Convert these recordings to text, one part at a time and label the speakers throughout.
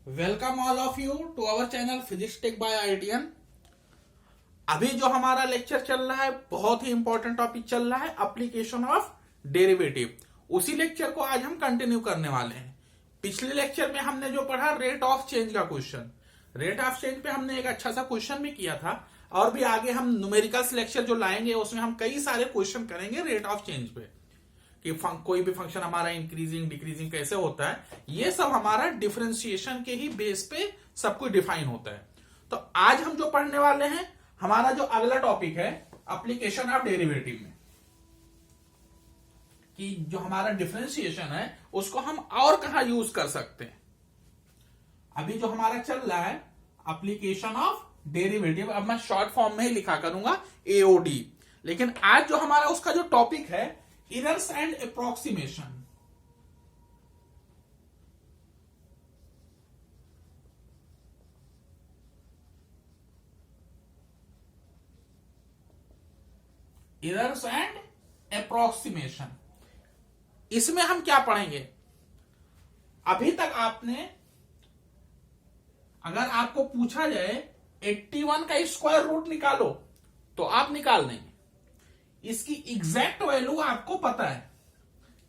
Speaker 1: Welcome all of you to our channel physics tech by ITN. अभी जो हमारा lecture चल रहा है बहुत ही इंपॉर्टेंट टॉपिक चल रहा है, एप्लीकेशन ऑफ डेरिवेटिव। उसी लेक्चर को आज हम कंटिन्यू करने वाले हैं। पिछले लेक्चर में हमने जो पढ़ा रेट ऑफ चेंज का क्वेश्चन, रेट ऑफ चेंज पे हमने एक अच्छा सा क्वेश्चन भी किया था और भी आगे हम न्यूमेरिकल्स लेक्चर जो लाएंगे उसमें हम कई सारे क्वेश्चन करेंगे रेट ऑफ चेंज पे कि कोई भी फंक्शन हमारा इंक्रीजिंग डिक्रीजिंग कैसे होता है, ये सब हमारा डिफरेंशिएशन के ही बेस पे सब कुछ डिफाइन होता है। तो आज हम जो पढ़ने वाले हैं, हमारा जो अगला टॉपिक है एप्लीकेशन ऑफ डेरिवेटिव में, कि जो हमारा डिफरेंशिएशन है उसको हम और कहां यूज कर सकते हैं। अभी जो हमारा चल रहा है एप्लीकेशन ऑफ डेरिवेटिव, अब मैं शॉर्ट फॉर्म में ही लिखा करूंगा एओडी, लेकिन आज जो हमारा उसका जो टॉपिक है errors and approximation. Errors and approximation, इसमें हम क्या पढ़ेंगे। अभी तक आपने, अगर आपको पूछा जाए 81 का स्क्वायर रूट निकालो तो आप निकाल देंगे। इसकी एग्जैक्ट वैल्यू आपको पता है,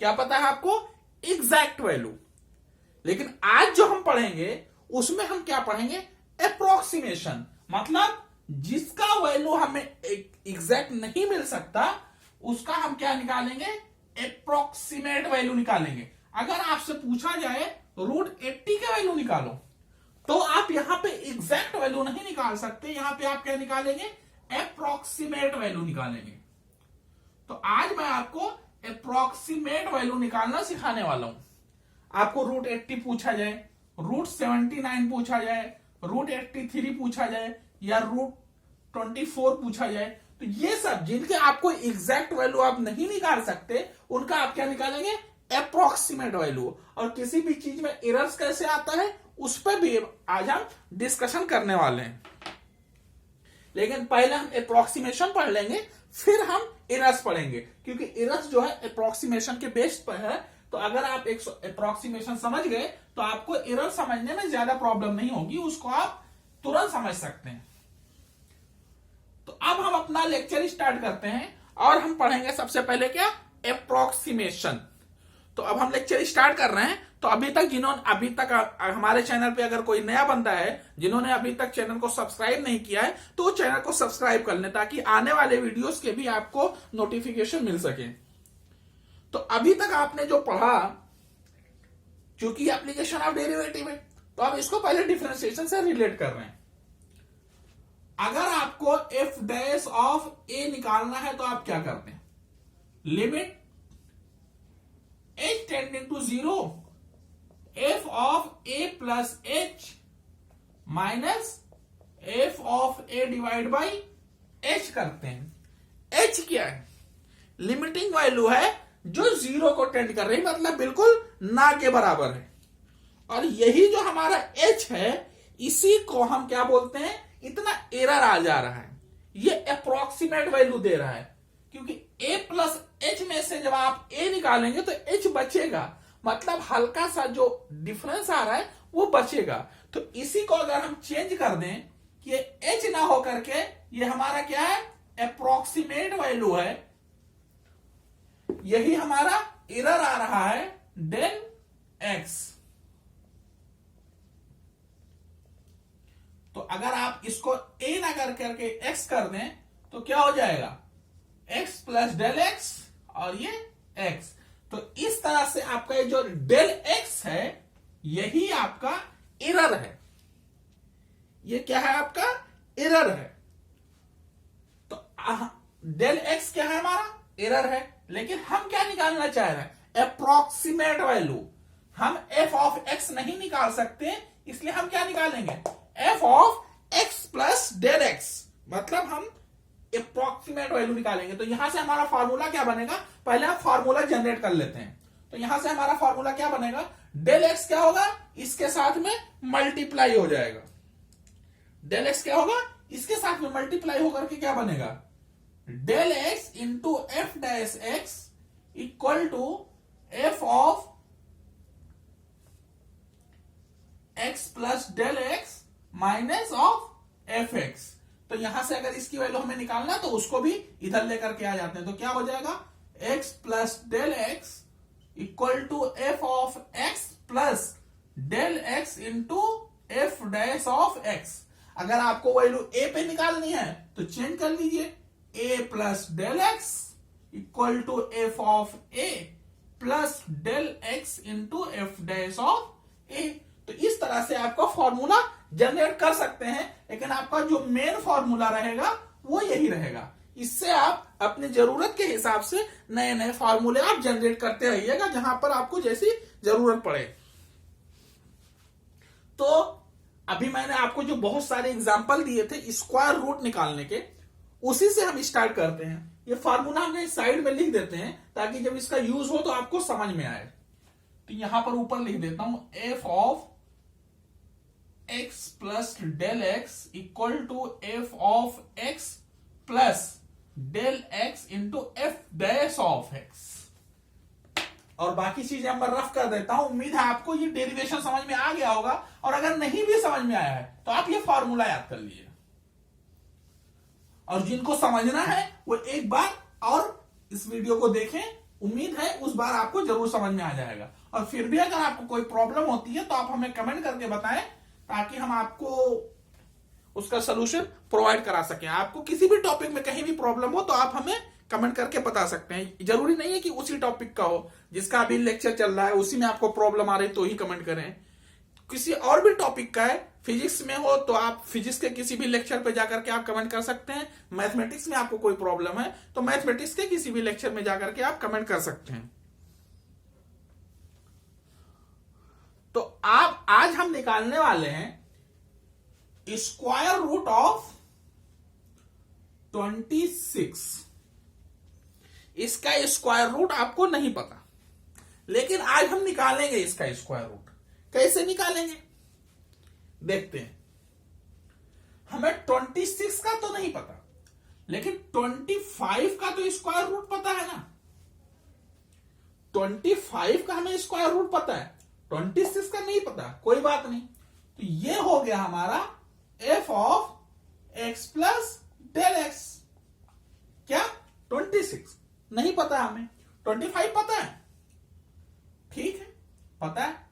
Speaker 1: क्या पता है आपको? Exact value. लेकिन आज जो हम पढ़ेंगे उसमें हम क्या पढ़ेंगे? अप्रोक्सीमेशन, मतलब जिसका वैल्यू हमें एग्जैक्ट नहीं मिल सकता उसका हम क्या निकालेंगे? अप्रोक्सीमेट वैल्यू निकालेंगे। अगर आपसे पूछा जाए रूट 80 का वैल्यू निकालो तो आप यहां पे एग्जैक्ट वैल्यू नहीं निकाल सकते, यहां पे आप क्या निकालेंगे? अप्रोक्सीमेट वैल्यू निकालेंगे। तो आज मैं आपको अप्रोक्सीमेट वैल्यू निकालना सिखाने वाला हूं। आपको रूट 80 पूछा जाए, रूट 79 पूछा जाए, रूट 83 पूछा जाए या रूट 24 पूछा जाए, तो ये सब जिनके आपको एग्जैक्ट वैल्यू आप नहीं निकाल सकते उनका आप क्या निकालेंगे? Approximate value. और किसी भी चीज में एरर्स कैसे आता है उस पर भी आज हम डिस्कशन करने वाले हैं। लेकिन पहले हम अप्रोक्सीमेशन पढ़ लेंगे, फिर हम एरर्स पढ़ेंगे, क्योंकि एरर्स जो है अप्रोक्सीमेशन के बेस पर है। तो अगर आप एक अप्रोक्सीमेशन समझ गए तो आपको एरर समझने में ज्यादा प्रॉब्लम नहीं होगी, उसको आप तुरंत समझ सकते हैं। तो अब हम अपना लेक्चर स्टार्ट करते हैं और हम पढ़ेंगे सबसे पहले क्या? अप्रोक्सीमेशन। तो अब हम लेक्चर स्टार्ट कर रहे हैं। तो अभी तक हमारे चैनल पे अगर कोई नया बंदा है जिन्होंने अभी तक चैनल को सब्सक्राइब नहीं किया है तो चैनल को सब्सक्राइब कर लें, ताकि आने वाले वीडियोस के भी आपको नोटिफिकेशन मिल सके। तो अभी तक आपने जो पढ़ा, चूंकि एप्लीकेशन ऑफ डेरिवेटिव है तो आप इसको पहले डिफरेंशिएशन से रिलेट कर रहे हैं। अगर आपको एफ डैश ऑफ ए निकालना है तो आप क्या करते हैं? Limit h tending to 0 f of a plus h minus f of a divide by h करते हैं। h क्या है? लिमिटिंग वैल्यू है जो 0 को टेंड कर रही है, मतलब बिल्कुल ना के बराबर है। और यही जो हमारा h है इसी को हम क्या बोलते हैं? इतना एरर आ जा रहा है, ये अप्रोक्सीमेट वैल्यू दे रहा है, क्योंकि a प्लस h में से जब आप a निकालेंगे तो h बचेगा, मतलब हल्का सा जो डिफरेंस आ रहा है वो बचेगा। तो इसी को अगर हम चेंज कर दें कि ये h ना हो करके ये हमारा क्या है? अप्रोक्सीमेट वैल्यू है, यही हमारा एरर आ रहा है डेल x। तो अगर आप इसको a ना कर करके x कर दें तो क्या हो जाएगा? x प्लस डेल x और ये x। तो इस तरह से आपका ये जो डेल x है यही आपका एरर है। ये क्या है? आपका एरर है। तो डेल x क्या है? हमारा एरर है। लेकिन हम क्या निकालना चाह रहे हैं? Approximate value. हम f ऑफ x नहीं निकाल सकते, इसलिए हम क्या निकालेंगे? f of x plus del x, मतलब हम अप्रोक्सीमेट वैल्यू निकालेंगे। तो यहां से हमारा फॉर्मूला क्या बनेगा? पहले हम फॉर्मूला जनरेट कर लेते हैं। तो यहां से हमारा फॉर्मूला क्या बनेगा? डेल एक्स क्या होगा? इसके साथ में मल्टीप्लाई हो जाएगा। डेल एक्स क्या होगा? इसके साथ में मल्टीप्लाई होकर के क्या बनेगा? Del x into f dash x equal to f of x plus del x minus of f x. तो यहां से अगर इसकी वैल्यू हमें निकालना है तो उसको भी इधर लेकर के आ जाते हैं। तो क्या हो जाएगा, x plus del x equal to f of x plus del x into f dash of x. अगर आपको वैल्यू ए पे निकालनी है तो चेंज कर लीजिए, A plus del x equal to f of A plus del x into f dash of A. तो इस तरह से आपका फॉर्मूला जनरेट कर सकते हैं, लेकिन आपका जो मेन फॉर्मूला रहेगा वो यही रहेगा। इससे आप अपनी जरूरत के हिसाब से नए नए फॉर्मूले आप जनरेट करते रहिएगा जहां पर आपको जैसी जरूरत पड़े। तो अभी मैंने आपको जो बहुत सारे एग्जांपल दिए थे स्क्वायर रूट निकालने के, उसी से हम स्टार्ट करते हैं। ये फार्मूला हमने साइड में लिख देते हैं ताकि जब इसका यूज हो तो आपको समझ में आए। तो यहां पर ऊपर लिख देता हूं, f of x plus del x equal to f of x plus del x into f dash of x. और बाकी चीजें मैं रफ कर देता हूं। उम्मीद है आपको ये डेरिवेशन समझ में आ गया होगा, और अगर नहीं भी समझ में आया है तो आप ये फॉर्मूला याद कर लीजिए। और जिनको समझना है वो एक बार और इस वीडियो को देखें, उम्मीद है उस बार आपको जरूर समझ में आ जाएगा। और फिर भी अगर आपको कोई प्रॉब्लम होती है तो आप हमें कमेंट करके बताएं ताकि हम आपको उसका सलूशन प्रोवाइड करा सकें। आपको किसी भी टॉपिक में कहीं भी प्रॉब्लम हो तो आप हमें कमेंट करके बता सकते हैं। जरूरी नहीं है कि उसी टॉपिक का हो जिसका अभी लेक्चर चल रहा है, उसी में आपको प्रॉब्लम आ रही तो ही कमेंट करें। किसी और भी टॉपिक का है, फिजिक्स में हो तो आप फिजिक्स के किसी भी लेक्चर पे जाकर के आप कमेंट कर सकते हैं। मैथमेटिक्स में आपको कोई प्रॉब्लम है तो मैथमेटिक्स के किसी भी लेक्चर में जाकर के आप कमेंट कर सकते हैं। तो आप आज हम निकालने वाले हैं स्क्वायर रूट ऑफ 26। इसका स्क्वायर रूट आपको नहीं पता, लेकिन आज हम निकालेंगे इसका स्क्वायर रूट। कैसे निकालेंगे देखते हैं। हमें 26 का तो नहीं पता, लेकिन 25 का तो स्क्वायर रूट पता है ना। 25 का हमें स्क्वायर रूट पता है, 26 का नहीं पता, कोई बात नहीं। तो ये हो गया हमारा f of x plus del x. क्या 26 नहीं पता हमें, 25 पता है, ठीक है, पता है।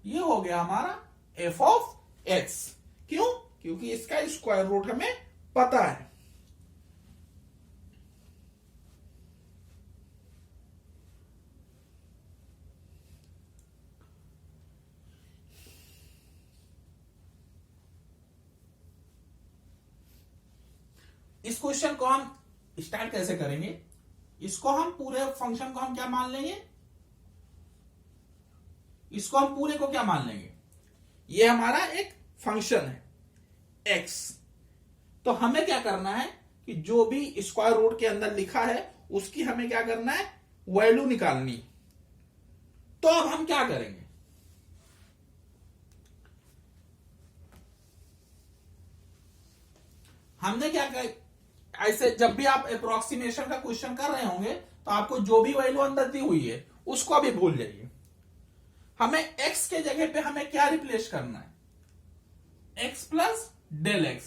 Speaker 1: ये हो गया हमारा एफ ऑफ एक्स। क्यों? क्योंकि इसका स्क्वायर रूट हमें पता है। इस क्वेश्चन को हम स्टार्ट कैसे करेंगे? इसको हम पूरे फंक्शन को हम क्या मान लेंगे? इसको हम पूरे को क्या मान लेंगे? ये हमारा एक फंक्शन है x। तो हमें क्या करना है कि जो भी स्क्वायर रूट के अंदर लिखा है उसकी हमें क्या करना है, वैल्यू निकालनी। तो अब हम क्या करेंगे, हमने क्या कर, ऐसे जब भी आप अप्रोक्सीमेशन का क्वेश्चन कर रहे होंगे तो आपको जो भी वैल्यू अंदर दी हुई है उसको अभी भूल जाइए। हमें x के जगह पे हमें क्या रिप्लेस करना है, x प्लस डेल एक्स,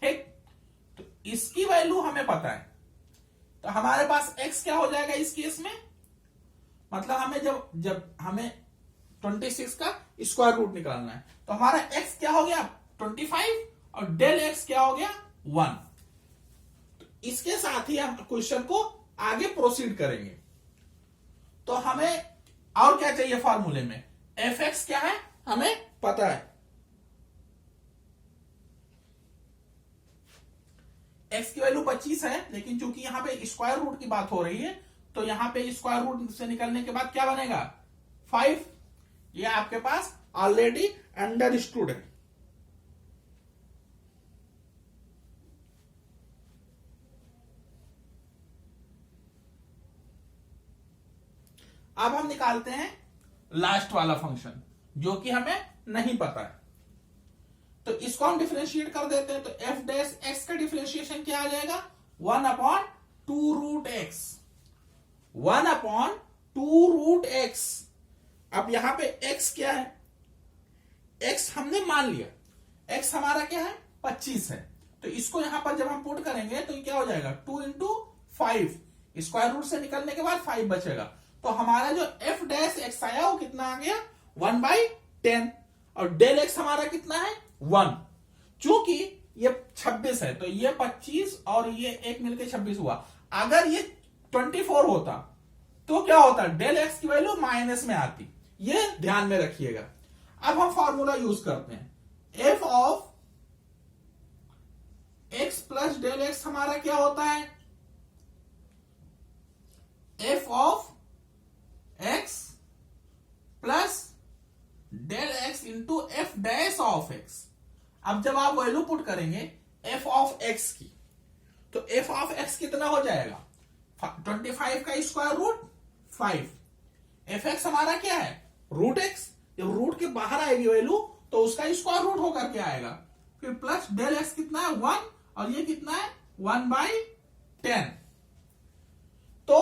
Speaker 1: ठीक। तो इसकी वैल्यू हमें पता है, तो हमारे पास x क्या हो जाएगा इस केस में, मतलब हमें जब हमें 26 का स्क्वायर रूट निकालना है तो हमारा x क्या हो गया 25 और डेल x क्या हो गया 1। तो इसके साथ ही हम क्वेश्चन को आगे प्रोसीड करेंगे। तो हमें और क्या चाहिए फॉर्मूले में, एफ एक्स क्या है हमें पता है, x की वैल्यू 25 है, लेकिन चूंकि यहां पे स्क्वायर रूट की बात हो रही है तो यहां पे स्क्वायर रूट से निकलने के बाद क्या बनेगा 5। ये आपके पास ऑलरेडी अंडरस्टूड है। अब हम निकालते हैं लास्ट वाला फंक्शन जो कि हमें नहीं पता है। तो इसको हम डिफरेंशिएट कर देते हैं। तो एफ डैश एक्स का डिफरेंशिएशन क्या आ जाएगा 1/2 रूट एक्स, 1/2 रूट एक्स। अब यहां पे x क्या है, एक्स हमने मान लिया, एक्स हमारा क्या है 25 है, तो इसको यहां पर जब हम पुट करेंगे तो ये क्या हो जाएगा 2 इंटू 5, स्क्वायर रूट से निकलने के बाद 5 बचेगा। तो हमारा जो एफ डैश एक्स आया वो कितना आ गया 1/10, और डेल एक्स हमारा कितना है 1। चूंकि ये 26 है तो ये 25 और ये एक मिलके 26 हुआ। अगर ये 24 होता तो क्या होता, डेल एक्स की वैल्यू माइनस में आती, ये ध्यान में रखिएगा। अब हम फॉर्मूला यूज करते हैं, f of x plus del x हमारा क्या होता है, f of x plus del x into f dash of x. अब जब आप वैल्यू पुट करेंगे एफ ऑफ एक्स की, तो एफ ऑफ एक्स कितना हो जाएगा 25 का स्क्वायर रूट 5। एफ एक्स हमारा क्या है रूट एक्स, जब रूट के बाहर आएगी वैल्यू तो उसका स्क्वायर रूट होकर के आएगा, फिर प्लस डेल एक्स कितना है 1 और ये कितना है 1/10। तो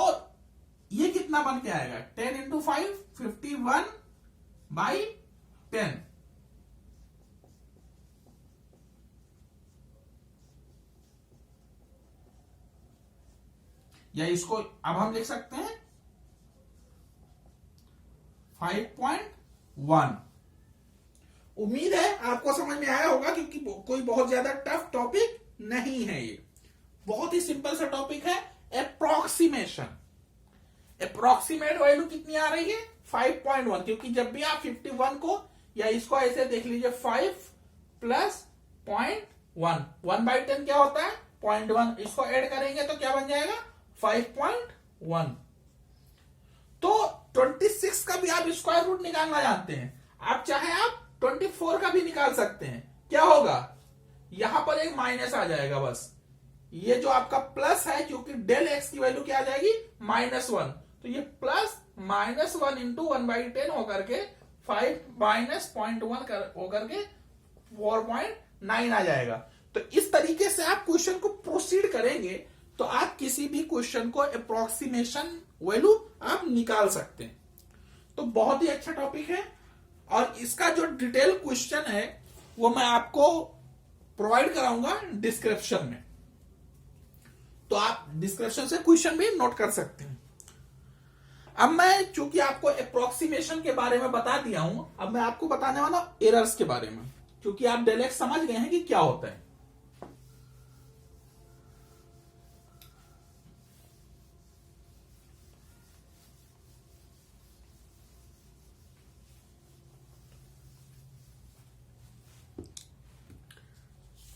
Speaker 1: ये कितना बन के आएगा 10 इंटू 5 51/10। या इसको अब हम लिख सकते हैं 5.1। उम्मीद है आपको समझ में आया होगा, क्योंकि कोई बहुत ज्यादा टफ टॉपिक नहीं है, ये बहुत ही सिंपल सा टॉपिक है। अप्रोक्सीमेशन, अप्रोक्सीमेट वैल्यू कितनी आ रही है 5.1, क्योंकि जब भी आप 51 को या इसको ऐसे देख लीजिए 5 प्लस 0.1, 1/10 क्या होता है 0.1, इसको ऐड करेंगे तो क्या बन जाएगा 5.1। तो 26 का भी आप स्क्वायर रूट निकालना जानते हैं, आप चाहे आप 24 का भी निकाल सकते हैं। क्या होगा, यहां पर एक माइनस आ जाएगा बस, ये जो आपका प्लस है क्योंकि डेल एक्स की वैल्यू क्या आ जाएगी -1, तो ये प्लस -1 इंटू 1/10 होकर के 5 माइनस 0.1 होकर के 4.9 आ जाएगा। तो इस तरीके से आप क्वेश्चन को प्रोसीड करेंगे तो आप किसी भी क्वेश्चन को अप्रोक्सीमेशन वैल्यू आप निकाल सकते हैं। तो बहुत ही अच्छा टॉपिक है, और इसका जो डिटेल क्वेश्चन है वो मैं आपको प्रोवाइड कराऊंगा डिस्क्रिप्शन में, तो आप डिस्क्रिप्शन से क्वेश्चन भी नोट कर सकते हैं। अब मैं चूंकि आपको अप्रोक्सीमेशन के बारे में बता दिया हूं, अब मैं आपको बताने वाला हूं एरर्स के बारे में, क्योंकि आप डेल एक्स समझ गए हैं कि क्या होता है।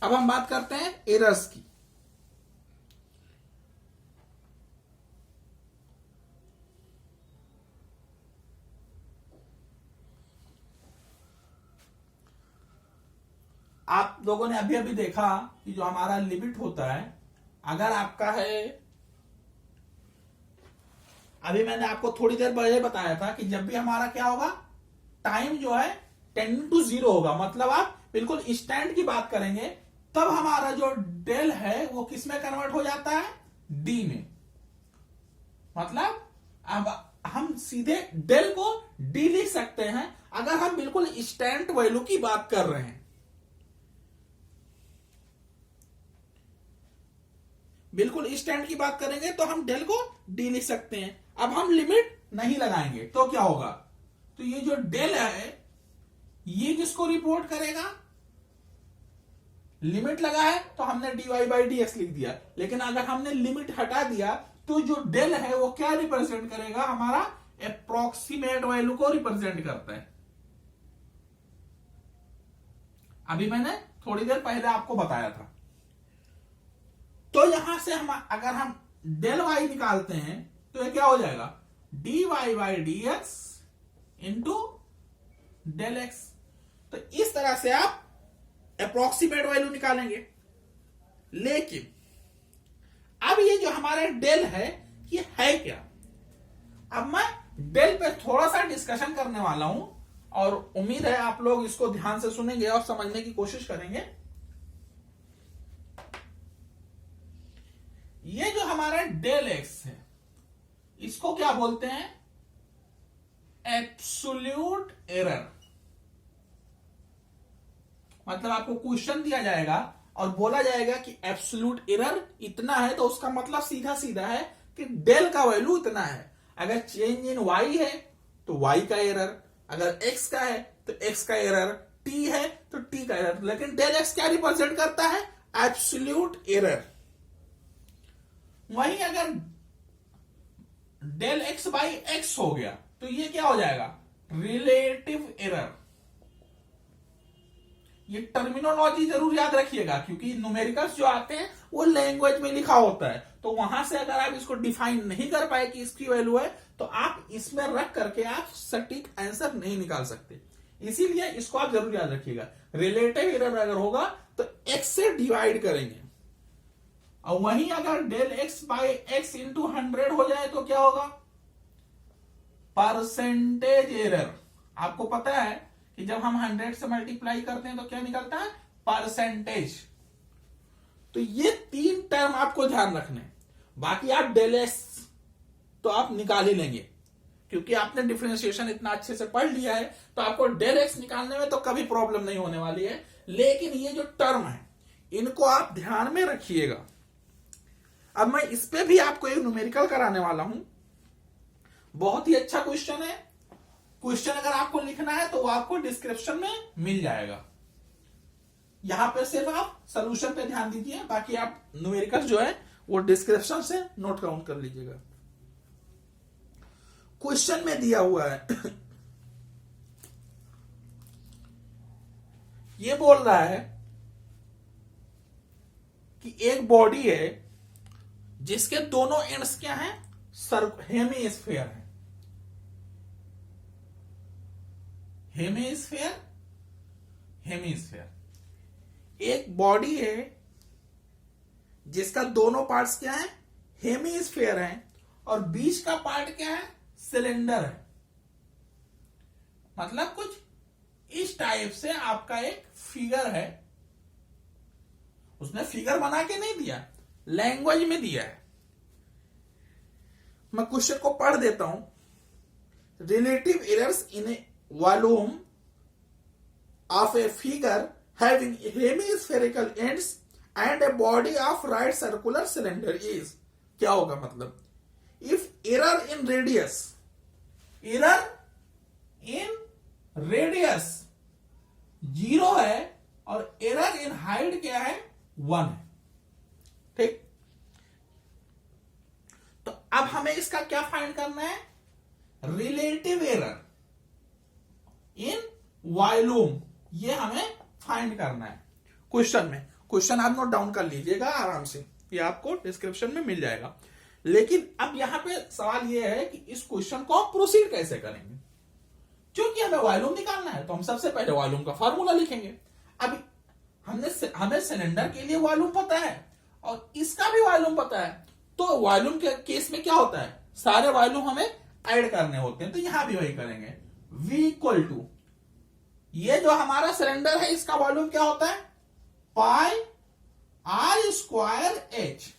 Speaker 1: अब हम बात करते हैं एरर्स की। आप लोगों ने अभी अभी देखा कि जो हमारा लिमिट होता है, अगर आपका है, अभी मैंने आपको थोड़ी देर पहले बताया था कि जब भी हमारा क्या होगा टाइम जो है टेंडिंग टू 0 होगा, मतलब आप बिल्कुल इंस्टेंट की बात करेंगे, तब हमारा जो डेल है वो किस में कन्वर्ट हो जाता है डी में। मतलब अब हम सीधे डेल को डी लिख सकते हैं अगर हम बिल्कुल इंस्टेंट वैल्यू की बात कर रहे हैं। बिल्कुल इंस्टेंट की बात करेंगे तो हम डेल को डी लिख सकते हैं। अब हम लिमिट नहीं लगाएंगे तो क्या होगा, तो ये जो डेल है ये किसको रिपोर्ट करेगा, लिमिट लगा है तो हमने dy/dx लिख दिया, लेकिन अगर हमने लिमिट हटा दिया तो जो डेल है वो क्या रिप्रेजेंट करेगा, हमारा अप्रोक्सीमेट वैल्यू को रिप्रेजेंट करता है। अभी मैंने थोड़ी देर पहले आपको बताया था। तो यहां से हम अगर हम डेल y निकालते हैं तो ये क्या हो जाएगा dy/dx इंटू डेल x। तो इस तरह से आप अप्रोक्सीमेट वैल्यू निकालेंगे। लेकिन अब ये जो हमारा डेल है ये है क्या, अब मैं डेल पे थोड़ा सा डिस्कशन करने वाला हूं, और उम्मीद है आप लोग इसको ध्यान से सुनेंगे और समझने की कोशिश करेंगे। ये जो हमारा डेल एक्स है इसको क्या बोलते हैं, एब्सोल्यूट एरर। मतलब आपको क्वेश्चन दिया जाएगा और बोला जाएगा कि एब्सोल्यूट एरर इतना है, तो उसका मतलब सीधा सीधा है कि डेल का वैल्यू इतना है। अगर चेंज इन वाई है तो वाई का एरर, अगर एक्स का है तो एक्स का एरर, टी है तो टी का एरर। लेकिन डेल एक्स क्या रिप्रेजेंट करता है? Absolute error. वहीं अगर डेल एक्स बाई एक्स हो गया तो ये क्या हो जाएगा? Relative error. ये टर्मिनोलॉजी जरूर याद रखिएगा, क्योंकि न्यूमेरिकल्स जो आते हैं वो लैंग्वेज में लिखा होता है, तो वहां से अगर आप इसको डिफाइन नहीं कर पाए कि इसकी वैल्यू है, तो आप इसमें रख करके आप सटीक आंसर नहीं निकाल सकते। इसीलिए इसको आप जरूर याद रखिएगा। रिलेटिव एरर अगर होगा तो एक्स से डिवाइड करेंगे, और वहीं अगर del x by x into 100 हो जाए तो क्या होगा? Percentage error. आपको पता है कि जब हम 100 से मल्टीप्लाई करते हैं तो क्या निकलता है? परसेंटेज। तो ये 3 टर्म आपको ध्यान रखने, बाकी आप डेल एक्स तो आप निकाल ही लेंगे, क्योंकि आपने डिफरेंशिएशन इतना अच्छे से पढ़ लिया है, तो आपको डेल एक्स निकालने में तो कभी प्रॉब्लम नहीं होने वाली है। लेकिन ये जो टर्म है इनको आप ध्यान में रखिएगा। अब मैं इस पे भी आपको एक न्यूमेरिकल कराने वाला हूं, बहुत ही अच्छा क्वेश्चन है। क्वेश्चन अगर आपको लिखना है तो वो आपको डिस्क्रिप्शन में मिल जाएगा। यहां पे सिर्फ आप सोल्यूशन पे ध्यान दीजिए, बाकी आप न्यूमेरिकल जो है वो डिस्क्रिप्शन से नोट डाउन कर लीजिएगा। क्वेश्चन में दिया हुआ है ये बोल रहा है कि एक बॉडी है जिसके दोनों एंड्स क्या हैं? हेमीस्फीयर है। Hemisphere, hemisphere. एक बॉडी है जिसका दोनों पार्ट्स क्या है? हेमीस्फीयर है, और बीच का पार्ट क्या है? सिलेंडर है। मतलब कुछ इस टाइप से आपका एक फिगर है। उसने फिगर बना के नहीं दिया, लैंग्वेज में दिया है। मैं क्वेश्चन को पढ़ देता हूं। Relative errors in A volume of a figure having hemispherical ends and a body of right circular cylinder is. क्या होगा मतलब? If error in radius, error in radius 0 है और एरर इन हाइट क्या है? 1 है। ठीक, तो अब हमें इसका क्या फाइंड करना है? रिलेटिव एरर इन वॉल्यूम, ये हमें फाइंड करना है क्वेश्चन में। क्वेश्चन आप नोट डाउन कर लीजिएगा आराम से, ये आपको डिस्क्रिप्शन में मिल जाएगा। लेकिन अब यहां पे सवाल ये है कि इस क्वेश्चन को हम प्रोसीड कैसे करेंगे। क्योंकि हमें वॉल्यूम निकालना है तो हम सबसे पहले वॉल्यूम का फॉर्मूला लिखेंगे। अब हमें सिलेंडर के लिए वॉल्यूम पता है और इसका भी वॉल्यूम पता है, तो वॉल्यूम के केस में क्या होता है? सारे वॉल्यूम हमें ऐड करने होते हैं, तो यहां भी वही करेंगे। V इक्वल टू, ये जो हमारा सिलेंडर है इसका वॉल्यूम क्या होता है? पाई आर स्क्वायर एच।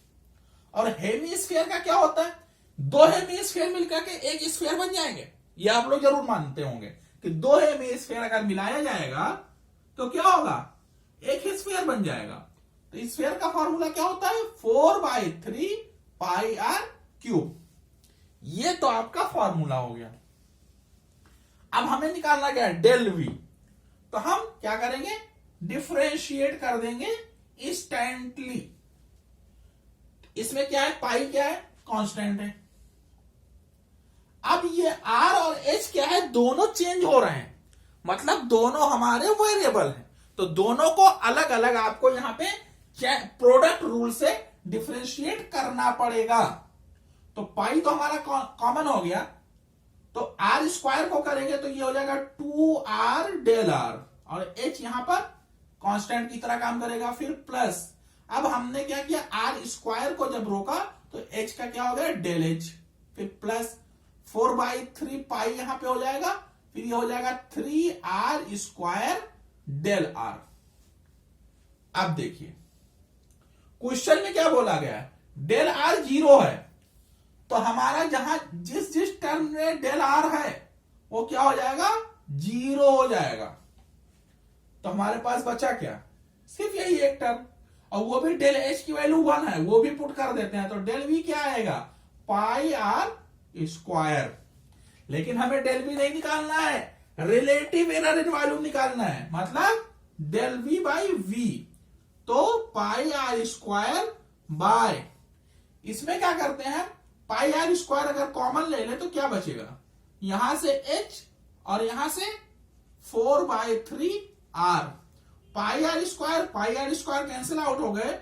Speaker 1: और हेमीस्फीयर का क्या होता है? 2 हेमीस्फीयर मिलकर के एक स्फीयर बन जाएंगे। ये आप लोग जरूर मानते होंगे कि 2 हेमीस्फीयर अगर मिलाया जाएगा तो क्या होगा? एक ही स्फीयर बन जाएगा। तो स्फीयर का फॉर्मूला क्या होता है? 4/3 पाई आर क्यूब। ये तो आपका फॉर्मूला हो गया। अब हमें निकालना क्या है? Del v. तो हम क्या करेंगे? डिफरेंशिएट कर देंगे इंस्टेंटली। इसमें क्या है? पाई क्या है? कांस्टेंट है। अब ये आर और एच क्या है? दोनों चेंज हो रहे हैं, मतलब दोनों हमारे वेरिएबल हैं, तो दोनों को अलग अलग आपको यहां पे प्रोडक्ट रूल से डिफरेंशिएट करना पड़ेगा। तो पाई तो हमारा कॉमन हो गया, तो आर स्क्वायर को करेंगे तो ये हो जाएगा 2r डेल आर, और एच यहां पर कांस्टेंट की तरह काम करेगा। फिर प्लस, अब हमने क्या किया? आर स्क्वायर को जब रोका तो एच का क्या हो गया? Del h. फिर प्लस 4/3 पाई यहां पे हो जाएगा, फिर ये हो जाएगा 3r स्क्वायर डेल आर। अब देखिए क्वेश्चन में क्या बोला गया है? डेल आर 0 है, तो हमारा जहां जिस टर्म में डेल आर है वो क्या हो जाएगा? 0 हो जाएगा। तो हमारे पास बचा क्या, सिर्फ यही एक टर्म, और वो भी डेल एच की वैल्यू 1 है, वो भी पुट कर देते हैं, तो डेल वी क्या आएगा, पाई आर स्क्वायर। लेकिन हमें डेल वी नहीं निकालना है, रिलेटिव एरर इन वॉल्यूम निकालना है, मतलब डेल वी बाई वी, तो पाई आर स्क्वायर बाय, इसमें क्या करते हैं, पाई आर स्क्वायर अगर कॉमन ले ले तो क्या बचेगा, यहां से h और यहां से 4/3r, pi r square cancel out हो गए,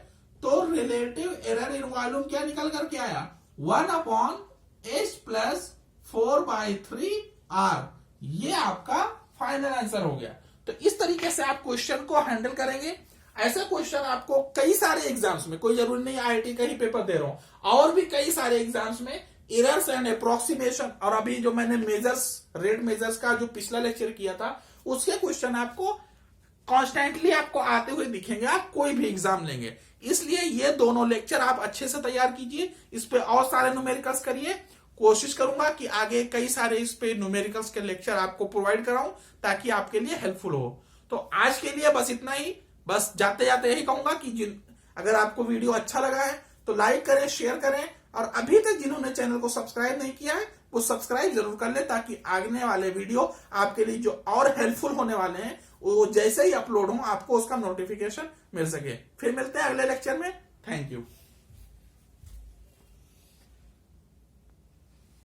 Speaker 1: तो रिलेटिव एरर इन वॉल्यूम क्या निकल करके आया, 1/h प्लस 4/3r, ये आपका फाइनल आंसर हो गया। तो इस तरीके से आप क्वेश्चन को हैंडल करेंगे। ऐसे क्वेश्चन आपको कई सारे एग्जाम्स में, कोई जरूरी नहीं आईआईटी का ही पेपर दे रहा हूं, और भी कई सारे एग्जाम्स में एरर्स एंड अप्रोक्सीमेशन, और अभी जो मैंने मेजर्स, रेट मेजर्स का जो पिछला लेक्चर किया था, उसके क्वेश्चन आपको कॉन्स्टेंटली आपको आते हुए दिखेंगे, आप कोई भी एग्जाम लेंगे। इसलिए ये दोनों लेक्चर आप अच्छे से तैयार कीजिए, इस पे और सारे न्यूमेरिकल्स करिए। कोशिश करूंगा कि आगे कई सारे इस पे न्यूमेरिकल्स के लेक्चर आपको प्रोवाइड कराऊं, ताकि आपके लिए हेल्पफुल हो। तो आज के लिए बस इतना ही। बस जाते जाते यही कहूंगा कि अगर आपको वीडियो अच्छा लगा है तो लाइक करें, शेयर करें, और अभी तक जिन्होंने चैनल को सब्सक्राइब नहीं किया है वो सब्सक्राइब जरूर कर ले, ताकि आगने वाले वीडियो आपके लिए जो और हेल्पफुल होने वाले हैं वो जैसे ही अपलोड हो आपको उसका नोटिफिकेशन मिल सके। फिर मिलते हैं अगले लेक्चर में। Thank you.